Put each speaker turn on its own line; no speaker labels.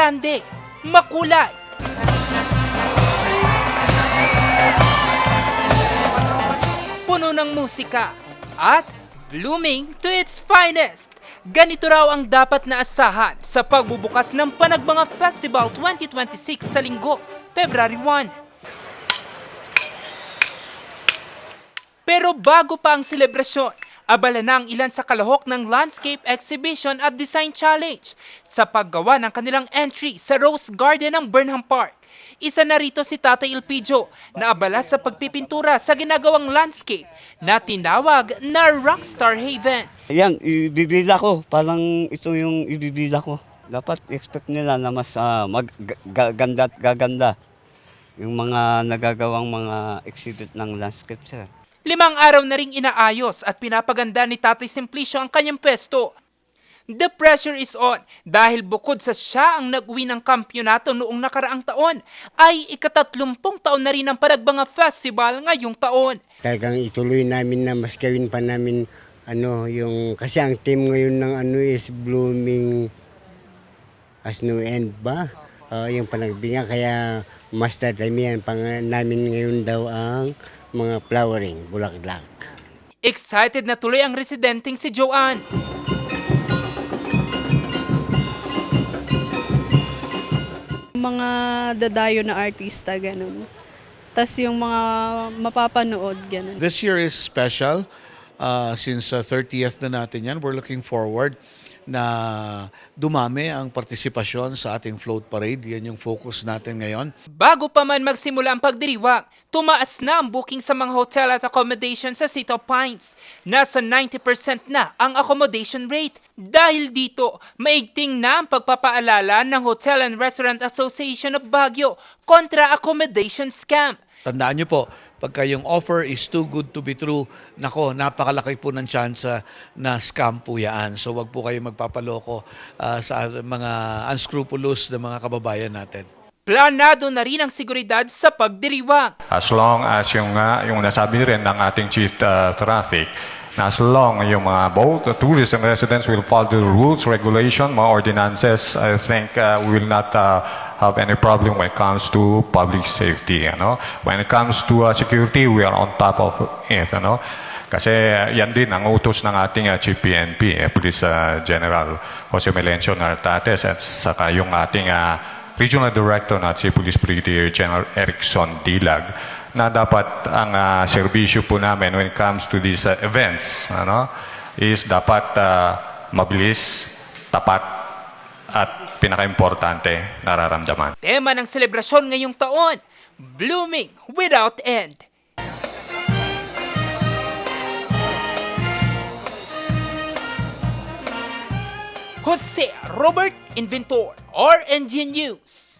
grande, makulay. Puno ng musika at blooming to its finest. Ganito raw ang dapat na asahan sa pagbubukas ng Panagbanga Festival 2026 sa Linggo, February 1. Pero bago pa ang selebrasyon, abala na ang ilan sa kalahok ng Landscape Exhibition at Design Challenge sa paggawa ng kanilang entry sa Rose Garden ng Burnham Park. Isa na rito si Tatay Elpidio na abala sa pagpipintura sa ginagawang landscape na tinawag na Rockstar Haven.
Yan, ibibida ko. Parang ito yung ibibida ko. Dapat expect nila na mas gaganda at gaganda yung mga nagagawang mga exhibit ng landscape sir.
5 araw na ring inaayos at pinapaganda ni Tatay Simplicio ang kanyang pwesto. The pressure is on dahil bukod sa siya ang nag-uwi ng kampyonato noong nakaraang taon, ay ika-30 taon na rin ang Panagbanga Festival ngayong taon.
Talagang ituloy namin na mas gawin pa namin yung kasi ang team ngayon ng is blooming as no end ba? Yung Panagbanga kaya master time yan namin ngayon daw ang mga flowering bulaklak.
Excited na tuloy ang residenteng si Joanne.
Mga dadayo na artista, ganun. Tas yung mga mapapanood, ganun.
This year is special since 30th na natin yan. We're looking forward na dumami ang partisipasyon sa ating float parade. Yan yung focus natin ngayon.
Bago pa man magsimula ang pagdiriwang, tumaas na ang booking sa mga hotel at accommodation sa City of Pines. Nasa 90% na ang accommodation rate. Dahil dito, maigting na ang pagpapaalala ng Hotel and Restaurant Association of Baguio kontra accommodation scam.
Tandaan nyo po, pagka yung offer is too good to be true, nako, napakalaki po ng chance na scam po yan. So wag po kayo magpapaloko sa mga unscrupulous na mga kababayan natin.
Planado na rin ang seguridad sa pagdiriwang.
As long as yung nasabi rin ng ating Chief Traffic, na as long yung mga both the tourists and residents will follow the rules, regulation, mga ordinances, I think we will not have any problem when it comes to public safety. When it comes to security, we are on top of it. Kasi yan din ang utos ng ating Chief PNP, Police General Jose Melencio Nartates, at saka yung ating Regional Director na si Police Brigadier General Erickson Dilag, na dapat ang serbisyo po namin when it comes to these events is dapat mabilis, tapat, at pinaka-importante, nararamdaman.
Tema ng selebrasyon ngayong taon, blooming without end. Jose Robert Inventor, RNG News.